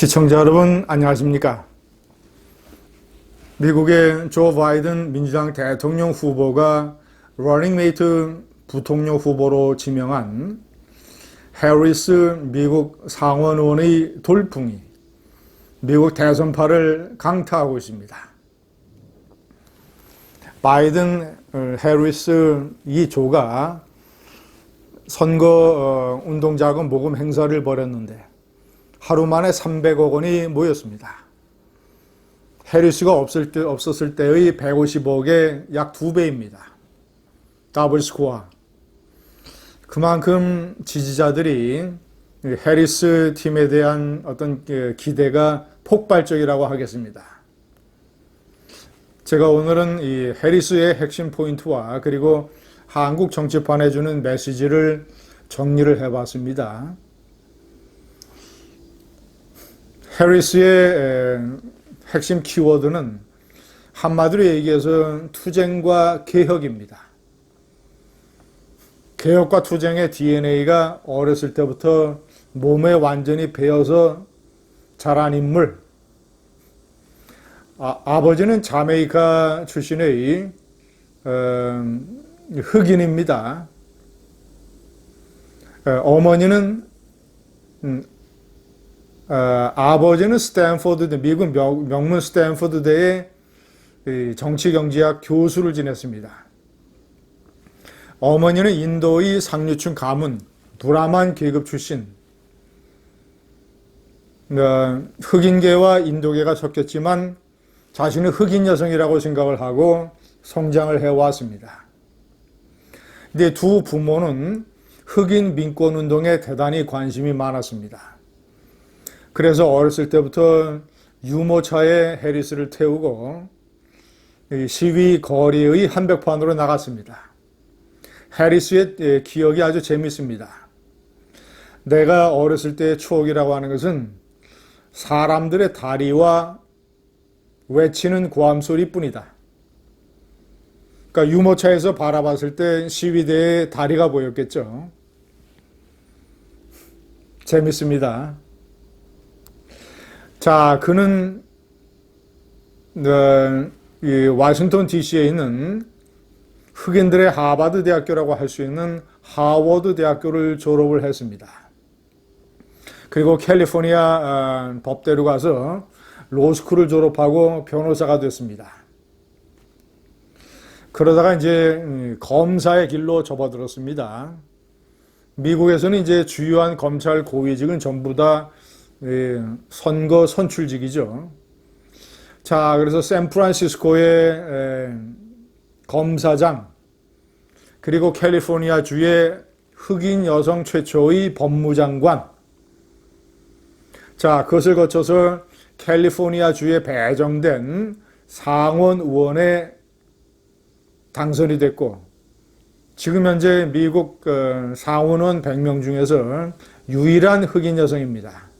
시청자 여러분 안녕하십니까? 미국의 조 바이든 민주당 대통령 후보가 러닝메이트 부통령 후보로 지명한 해리스 미국 상원의원의 돌풍이 미국 대선파를 강타하고 있습니다. 바이든, 해리스 이 조가 선거 운동자금 모금 행사를 벌였는데 하루 만에 300억 원이 모였습니다. 해리스가 없었을 때의 150억의 약 2배입니다. 더블 스코어. 그만큼 지지자들이 해리스 팀에 대한 어떤 기대가 폭발적이라고 하겠습니다. 제가 오늘은 이 해리스의 핵심 포인트와 그리고 한국 정치판에 주는 메시지를 정리를 해봤습니다. 해리스의 핵심 키워드는 한마디로 얘기해서 투쟁과 개혁입니다. 개혁과 투쟁의 DNA가 어렸을 때부터 몸에 완전히 배어서 자란 인물. 아버지는 자메이카 출신의 흑인입니다. 어머니는 아버지는 스탠포드대, 미국 명문 스탠포드대의 정치경제학 교수를 지냈습니다. 어머니는 인도의 상류층 가문, 브라만 계급 출신. 흑인계와 인도계가 섞였지만 자신은 흑인 여성이라고 생각을 하고 성장을 해왔습니다. 근데 두 부모는 흑인 민권운동에 대단히 관심이 많았습니다. 그래서 어렸을 때부터 유모차에 해리스를 태우고 시위 거리의 한복판으로 나갔습니다. 해리스의 기억이 아주 재밌습니다. 내가 어렸을 때의 추억이라고 하는 것은 사람들의 다리와 외치는 고함 소리뿐이다. 그러니까 유모차에서 바라봤을 때 시위대의 다리가 보였겠죠. 재밌습니다. 자, 그는 이 워싱턴 DC에 있는 흑인들의 하버드 대학교라고 할 수 있는 하워드 대학교를 졸업을 했습니다. 그리고 캘리포니아 법대로 가서 로스쿨을 졸업하고 변호사가 됐습니다. 그러다가 이제 검사의 길로 접어들었습니다. 미국에서는 이제 주요한 검찰 고위직은 전부 다 선거 선출직이죠. 자, 그래서 샌프란시스코의 검사장, 그리고 캘리포니아 주의 흑인 여성 최초의 법무장관. 자, 그것을 거쳐서 캘리포니아 주에 배정된 상원 의원에 당선이 됐고, 지금 현재 미국 상원의원 100명 중에서 유일한 흑인 여성입니다.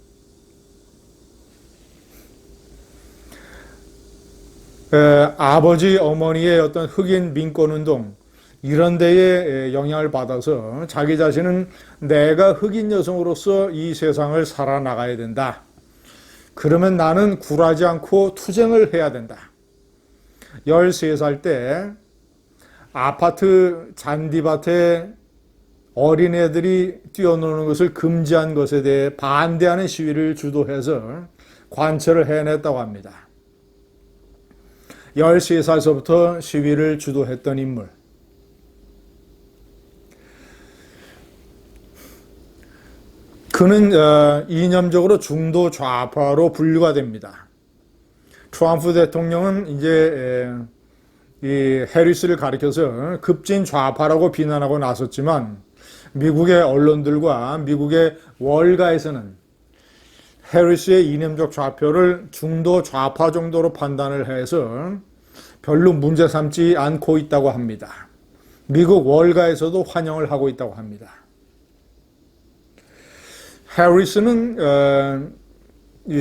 아버지, 어머니의 어떤 흑인 민권운동 이런 데에 영향을 받아서 자기 자신은 내가 흑인 여성으로서 이 세상을 살아나가야 된다. 그러면 나는 굴하지 않고 투쟁을 해야 된다. 13살 때 아파트 잔디밭에 어린애들이 뛰어노는 것을 금지한 것에 대해 반대하는 시위를 주도해서 관철을 해냈다고 합니다. 13살서부터 시위를 주도했던 인물. 그는 이념적으로 중도 좌파로 분류가 됩니다. 트럼프 대통령은 이제 이 해리스를 가리켜서 급진 좌파라고 비난하고 나섰지만 미국의 언론들과 미국의 월가에서는 해리스의 이념적 좌표를 중도 좌파 정도로 판단을 해서 별로 문제 삼지 않고 있다고 합니다. 미국 월가에서도 환영을 하고 있다고 합니다. 해리스는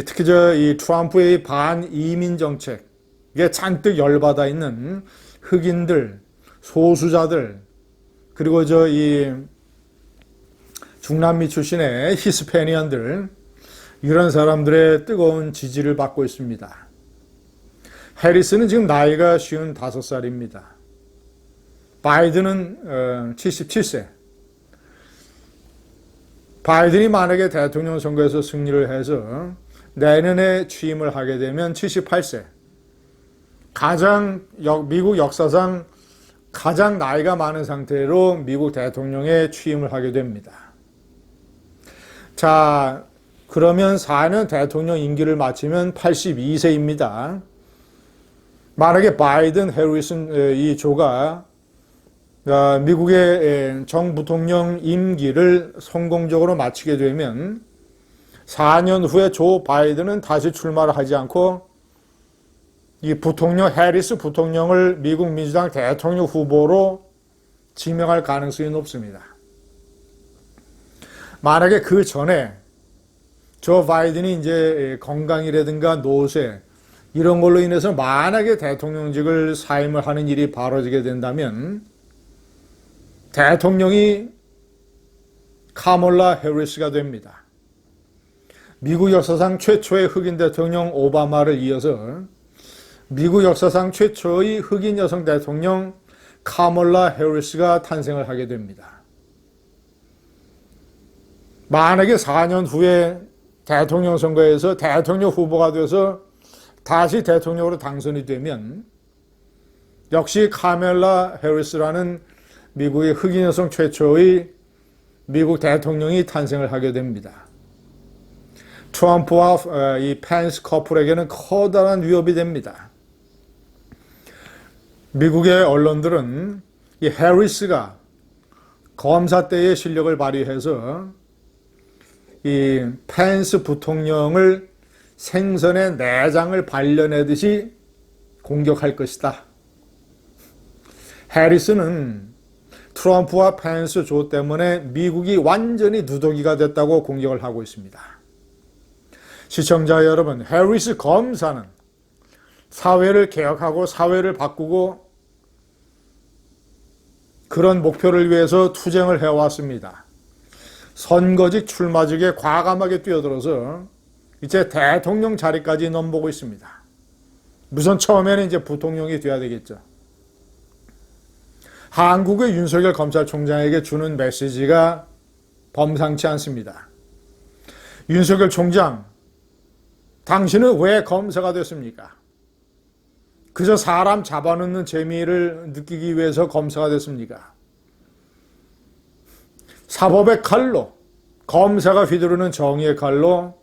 특히 이 트럼프의 반이민 정책에 잔뜩 열받아 있는 흑인들, 소수자들, 그리고 이 중남미 출신의 히스패니언들, 이런 사람들의 뜨거운 지지를 받고 있습니다. 해리스는 지금 나이가 55살입니다. 바이든은 77세. 바이든이 만약에 대통령 선거에서 승리를 해서 내년에 취임을 하게 되면 78세. 미국 역사상 가장 나이가 많은 상태로 미국 대통령에 취임을 하게 됩니다. 자, 그러면 4년 대통령 임기를 마치면 82세입니다. 만약에 바이든, 해리슨 이 조가 미국의 정부통령 임기를 성공적으로 마치게 되면 4년 후에 조 바이든은 다시 출마를 하지 않고 이 부통령, 해리스 부통령을 미국 민주당 대통령 후보로 지명할 가능성이 높습니다. 만약에 그 전에 조 바이든이 이제 건강이라든가 노쇠 이런 걸로 인해서 만약에 대통령직을 사임을 하는 일이 벌어지게 된다면 대통령이 카멀라 해리스가 됩니다. 미국 역사상 최초의 흑인 대통령 오바마를 이어서 미국 역사상 최초의 흑인 여성 대통령 카멀라 해리스가 탄생을 하게 됩니다. 만약에 4년 후에 대통령 선거에서 대통령 후보가 돼서 다시 대통령으로 당선이 되면 역시 카멀라 해리스라는 미국의 흑인 여성 최초의 미국 대통령이 탄생을 하게 됩니다. 트럼프와 이 펜스 커플에게는 커다란 위협이 됩니다. 미국의 언론들은 이 해리스가 검사 때의 실력을 발휘해서 이 펜스 부통령을 생선의 내장을 발려내듯이 공격할 것이다. 해리스는 트럼프와 펜스 조 때문에 미국이 완전히 누더기가 됐다고 공격을 하고 있습니다. 시청자 여러분, 해리스 검사는 사회를 개혁하고 사회를 바꾸고 그런 목표를 위해서 투쟁을 해왔습니다. 선거직 출마직에 과감하게 뛰어들어서 이제 대통령 자리까지 넘보고 있습니다. 우선 처음에는 이제 부통령이 돼야 되겠죠. 한국의 윤석열 검찰총장에게 주는 메시지가 범상치 않습니다. 윤석열 총장, 당신은 왜 검사가 됐습니까? 그저 사람 잡아놓는 재미를 느끼기 위해서 검사가 됐습니까? 사법의 칼로, 검사가 휘두르는 정의의 칼로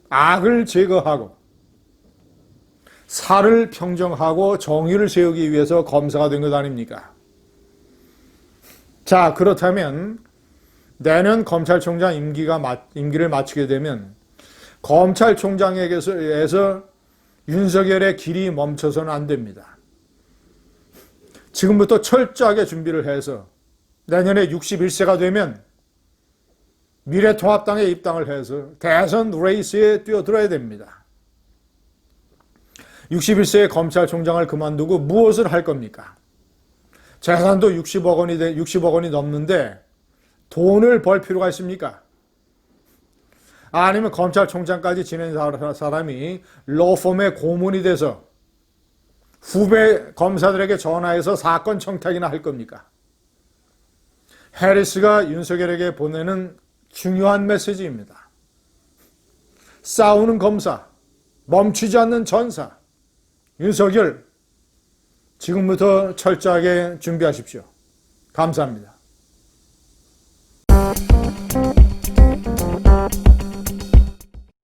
악을 제거하고 사를 평정하고 정의를 세우기 위해서 검사가 된 것 아닙니까? 자, 그렇다면 내년 검찰총장 임기를 마치게 되면 검찰총장에게서 윤석열의 길이 멈춰서는 안 됩니다. 지금부터 철저하게 준비를 해서 내년에 61세가 되면 미래통합당에 입당을 해서 대선 레이스에 뛰어들어야 됩니다. 61세의 검찰총장을 그만두고 무엇을 할 겁니까? 재산도 60억 원이 넘는데 돈을 벌 필요가 있습니까? 아니면 검찰총장까지 지낸 사람이 로펌의 고문이 돼서 후배 검사들에게 전화해서 사건 청탁이나 할 겁니까? 해리스가 윤석열에게 보내는 중요한 메시지입니다. 싸우는 검사, 멈추지 않는 전사, 윤석열, 지금부터 철저하게 준비하십시오. 감사합니다.